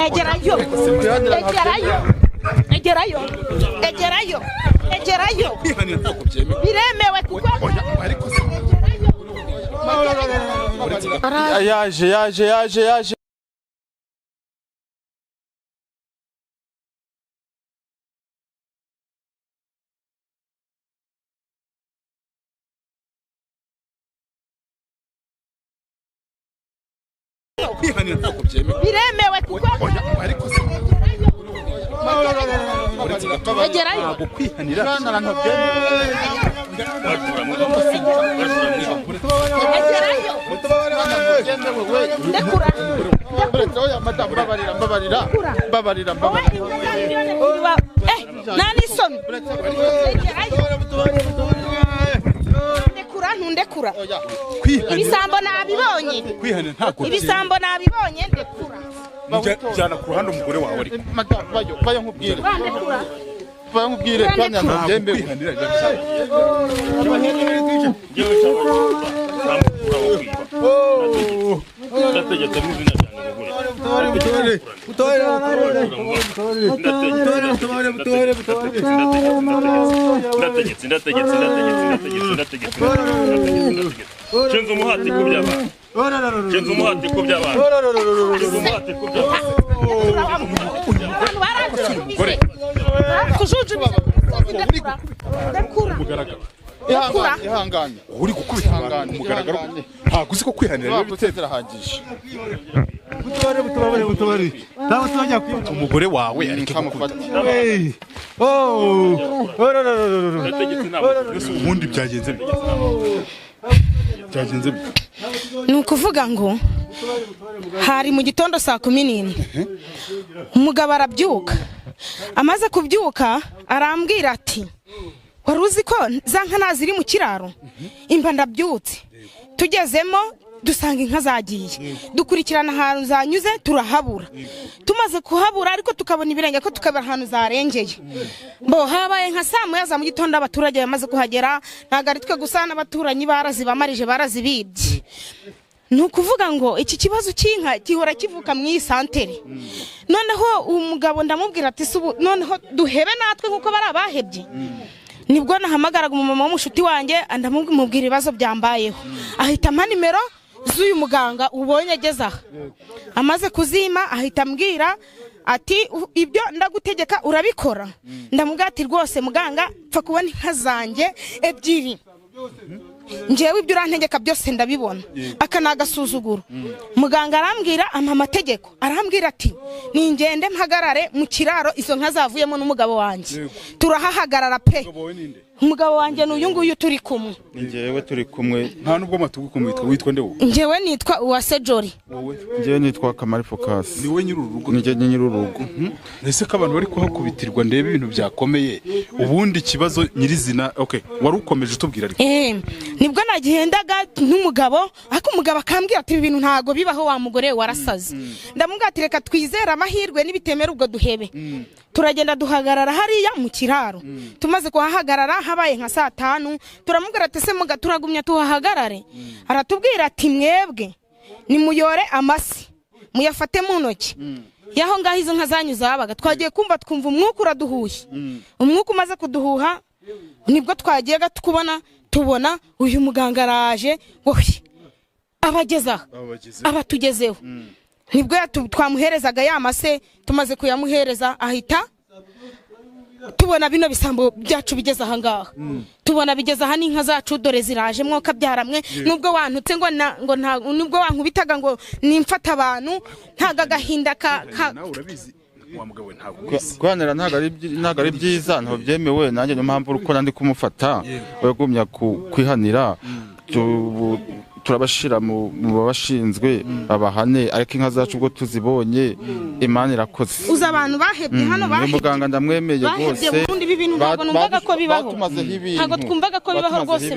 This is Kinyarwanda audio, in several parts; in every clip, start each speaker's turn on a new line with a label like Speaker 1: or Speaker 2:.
Speaker 1: Egerayo. Biremewe kuko
Speaker 2: yaje
Speaker 1: biremewe kuko egerayo ndekura ibisambo nabibonye ibisambo nabibonye ndekura
Speaker 3: cyana ku ruhande umugore wawe ari
Speaker 2: bayo nkubwire kandi ntabwo kwihanira
Speaker 3: Chenzo muhati kubyaba
Speaker 2: ihangane
Speaker 3: uri gukubita abantu mugaragaro ntabwo uzi ko kwihanira rero bitezera hangije
Speaker 4: butobare ntabwo tujya kwica
Speaker 3: umugore wawe ariko
Speaker 2: kamufata
Speaker 3: ubundi byagenze
Speaker 1: ni ukuvuga ngo hari mu gitondo saa 11 umugabo arabyuka amaze kubyuka arambwira ati wari uzi ko za nka naziri mu kiraro imba ndabyutse tugezemo dusanga inka zagiye dukurikirana ahantu zanyuze turahabura tumaze kuhabura ariko tukabona ibirenge ko tukabara ahantu zarengeye bo habaye nka saa moya za mu gitondo abaturage bamaze kuhagera ntago ari twe gusa n'abaturanyi barazibamarije barazibibye ni ukuvuga ngo iki kibazo cy'inka gihora kivuka mu isantere noneho umugabo ndamubwira ati noneho duhebe natwe nkuko bari abahebye nibwo nahamagaraga umumama w'umushuti wanjye ndamubwira ibibazo byambayeho ahita ampa nimero z'uyu muganga ubonye ageze aha amaze kuzima ahita ambwira ati ibyo ndagutegeka urabikora ndamubwira ati rwose muganga pfa kubona inka zanjye ebyiri njewe ibyo urantegeka byose ndabibona aka nagasuzuguro muganga arambwira ampa amategeko arambwira ati ningende mpagarare mu kiraro izo nka zavuyemo n'umugabo wanjye turahahagarara pe umugabo wanjye n'uyu nguyu turi kumwe
Speaker 2: njyewe turi kumwe
Speaker 3: nta nubwo matugukumwe witwa ndewo
Speaker 1: njyewe nitwa Uwase Jori
Speaker 2: njyewe nitwa Kamari Focus
Speaker 3: ni we nyururugo
Speaker 2: nije nyururugo
Speaker 3: ese ko abantu bari kuhakubitirwa ndebe ibintu byakomeye ubundi kibazo nyirizina okay wari ukomeje utubwira ariko
Speaker 1: nibwo nagihendaga n'umugabo ariko umugabo akambwira ati ibintu ntago bibaho wa mugore warasaze ndamubwira ati reka twizera amahirwe nibitemera ubwo duhebe turagenda duhagarara hariya mu kiraro tumaze kuhahagarara habaye nka saa 5 turamubwira ati se muga turagumya tuhahagarare aratubwira ati mwebwe nimuyore amasi muyafate mu ntoki yaho ngaho izo nka zanyuze abaga twagiye kumva twumva umwuka uraduhuye umwuka umaze kuduhuha nibwo twagiye tukubona tubona uyu muganga araje wowe abagezaho abatugezeho nibwo twamuherezaga yamase tumaze kuyamuhereza ahita tubona bino bisambo byacu bigeze aha ngaha tubona bigeze aha n'inka zacu dore ziraje mwoka byaramwe nubwo wantutse ngo nubwo wankubitaga ngo nimfata abantu ntaga gahinda
Speaker 3: urabizi wa mugabo ntabwo
Speaker 2: kwanera ntago ari byiza ntabwo byemewe nanjye no mpamvu uko nandi kumufata bagumya kwihanira turabashira mu babashinzwe abahane ariko inka zacu ubwo tuzibonye Imana irakoze
Speaker 1: uza abantu bahebye hano bahebye
Speaker 2: muganga ndamwemeye rwose
Speaker 1: ibi bintu ntabwo numvaga ko bibaho ntabwo twumvaga ko bibaho rwose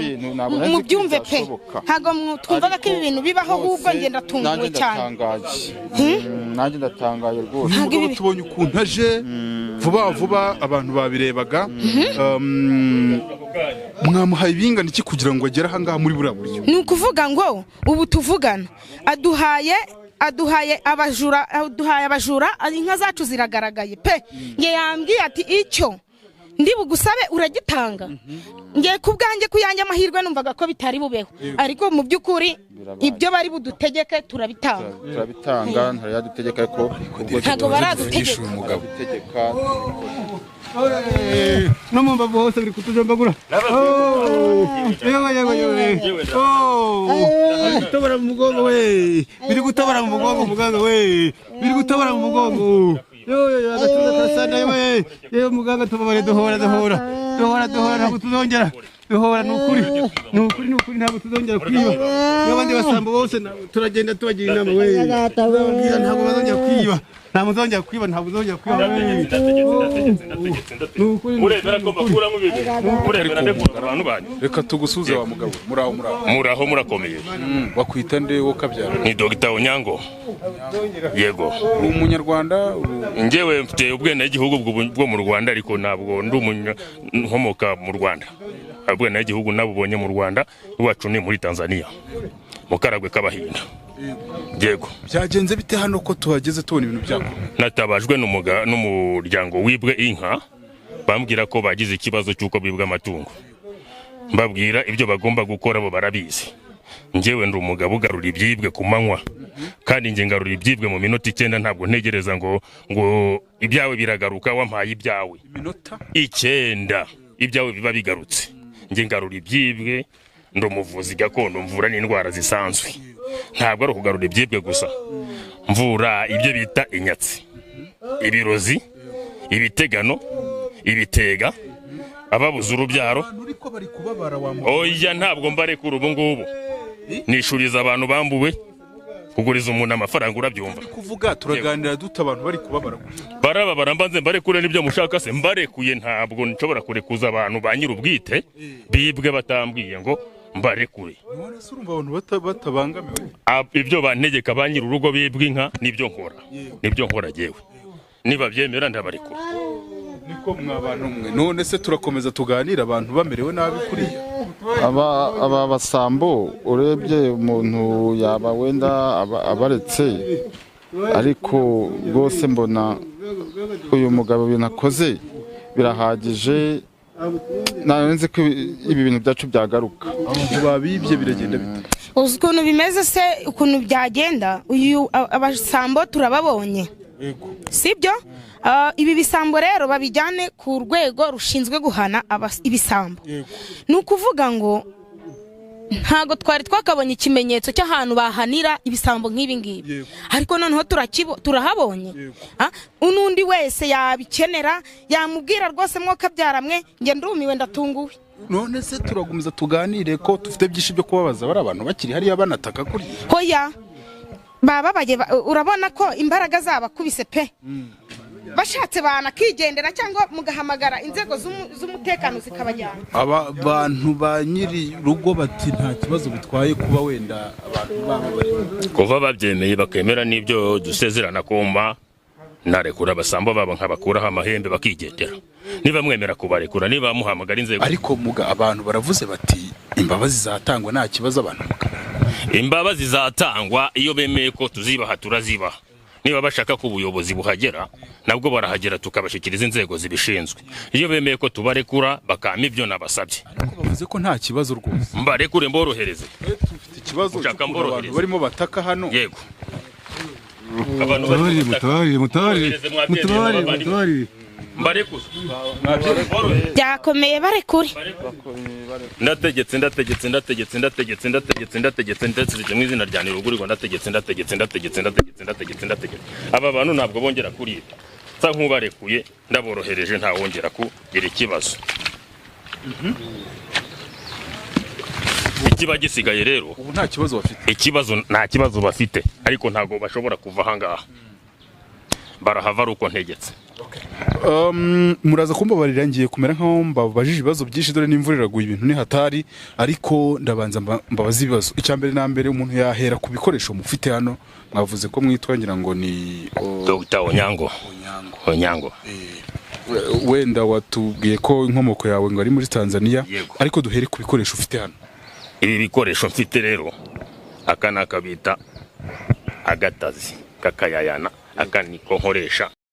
Speaker 1: mu byumve pe ntabwo twumvaga ko ibi bintu bibaho ahubwo ngenda tunguwe cyane
Speaker 2: nanjye ndatangaye rwose
Speaker 3: ntabwo tubonye ukuntu aje vuba abantu babirebaga mwamuhaye ibingana iki kugira ngo agere aha ngaha muri buriya buryo
Speaker 1: ni ukuvuga ngo ubu tuvugana aduhaye aduhaye abajura inka zacu ziragaragaye pe nge yambwiye ati icyo ndi bugusabe uragitanga nge kubwanjye kuyanjye amahirwe numvaga ko bitari bubeho ariko mu by'ukuri ibyo bari budutegeke turabitanga
Speaker 2: ntaradutegeka ko
Speaker 1: ntago baradutegeka
Speaker 2: umugabo
Speaker 4: no mu mbavu hose biri kutujombagura gutobora mu mugongo we biri gutabara mu mugongo muganga we biri gutabara mu mugongo agatuza karasana yewe muganga tubabare duhora ntabwo tuzongera duhora nukuri ntabwo tuzongera kwiba n'abandi basambo bose turagenda tubagira inama we ntabwo bazongera kwiba ntabwo uzongera kwiba
Speaker 5: murebera ko bakuramo ibintu abantu banyu
Speaker 3: reka tugusuze wa mugabo
Speaker 5: muraho murakomeye
Speaker 3: bakwita nde wo kabyara
Speaker 5: ni Dr. Onyango yego
Speaker 3: umunyarwanda
Speaker 5: njyewe mfite ubwenegihugu bwo mu Rwanda ariko ntabwo ndi nkomoka mu Rwanda ubwenegihugu nabubonye mu Rwanda iwacu ni muri Tanzania mu Karagwe k'Abahinda yego
Speaker 3: byagenze bite hano ko tuhageze tubona ibintu byako
Speaker 5: natabajwe n'umuryango wibwe inka bambwira ko bagize ikibazo cy'uko bibwa amatungo mbabwira ibyo bagomba gukora bo barabizi njyewe ndi umugabo ugarura ibyibwe ku manywa kandi nge ngarura ibyibwe mu minota 9 ntabwo ntegereza ngo ibyawe biragaruka wampaye ibyawe
Speaker 3: minota
Speaker 5: 9 ibyawe biba bigarutse nge ngarura ibyibwe ndo muvuzi gakondo mvura n'indwara zisanzwe ntabwo ari ukugarura ibyibwe gusa mvura ibyo bita inyatsi ibirozi ibitegano ibitega ababuze urubyaro oya ntabwo mbarekura ubu ngubu nishuriza abantu bambuwe kuguriza umuntu amafaranga urabyumva
Speaker 3: kuvuga turaganira duta abantu bari
Speaker 5: barababara mbanze mbarekure nibyo mushaka se mbarekuye ntabwo nshobora kurekuza abantu ba nyir'ubwite bibwe batambwiye ngo mbarekure
Speaker 3: none se urumva abantu batabangamiwe
Speaker 5: ibyo bantegeka ba nyir'urugo bibwe inka nibyo nkora jewe niba byemera ndabarekura
Speaker 3: niko mwabana umwe none se turakomeza tuganira abantu bamerewe nabi kuriya
Speaker 2: aba basambo urebye umuntu yaba wenda abaretse ariko rwose mbona uyu mugabo binakoze birahagije nzi ko ibi bintu byacu byagaruka
Speaker 3: abantu babibye biragenda bite
Speaker 1: uzi ukuntu bimeze se ukuntu byagenda uyu abasambo turababonye sibyo ibi bisambo rero babijyane ku rwego rushinzwe guhana ibisambo ni ukuvuga ngo ntago twari twakabonye ikimenyetso cy'ahantu bahanira ibisambo nk'ibi ngibi ariko noneho turahabonye unundi wese yabikenera yamubwira rwose mwoka byaramwe nge ndumiwe ndatunguwe
Speaker 3: none se turagumiza tuganire ko dufite byinshi byo kubabaza bari abantu bakiri hariya banataka kuri
Speaker 1: hoya bababaye urabona ko imbaraga zabakubise pe bashatse banakigendera cyangwa mugahamagara inzego z'umutekano zikabajyana
Speaker 3: aba bantu ba nyiri rugo bati nta kibazo bitwaye kuba wenda abantu baba
Speaker 5: kuva babyemeye bakemera n'ibyo dusezerana kumba narekura abasambo babo nkabakuraho amahembe bakigendera niba mwemera kubarekura niba muhamagara inzego
Speaker 3: ariko muga abantu baravuze bati imbabazi zatangwa nta kibazo abantu
Speaker 5: imbabazi zatangwa iyo bemeye ko tuzibaha turazibaha niba bashaka ko ubuyobozi buhagera nabwo barahagera tukabashikiriza inzego zibishinzwe iyo bemeye ko tubarekura bakama ibyo nabasabye
Speaker 3: ariko bavuze ko nta kibazo rwose
Speaker 5: mbarekure mborohereze
Speaker 3: dufite ikibazo abantu barimo bataka hano
Speaker 5: yego
Speaker 4: mutabari
Speaker 5: mbarekuze
Speaker 1: byakomeye barekure
Speaker 5: ndategetse mu izina rya Nirugurirwa ndategetse aba bantu ntabwo bongera kurira sa nk'ubarekuye ndaborohereje nta wongera kugira ikibazo ikiba gisigaye rero
Speaker 3: ubu nta kibazo bafite
Speaker 5: nta kibazo bafite ariko ntabwo bashobora kuva ahangaha barahava ari uko ntegetse
Speaker 3: muraza kumbabarira ngiye kumera nkaho mbabajije ibibazo byinshi dore n'imvura iraguye ibintu ni hatari ariko ndabanza mbabaza ibibazo icyambere na mbere umuntu yahera ku bikoresho mufite hano mwavuze ko mwitwangira ngo ni
Speaker 5: Dr. Onyango
Speaker 3: wenda watubwiye ko inkomoko yawe ngo ari muri Tanzania ariko duhere ku bikoresho ufite hano
Speaker 5: ibi bikoresho mfite rero aka nakabita agatazi kakayayana aka niko nkoresha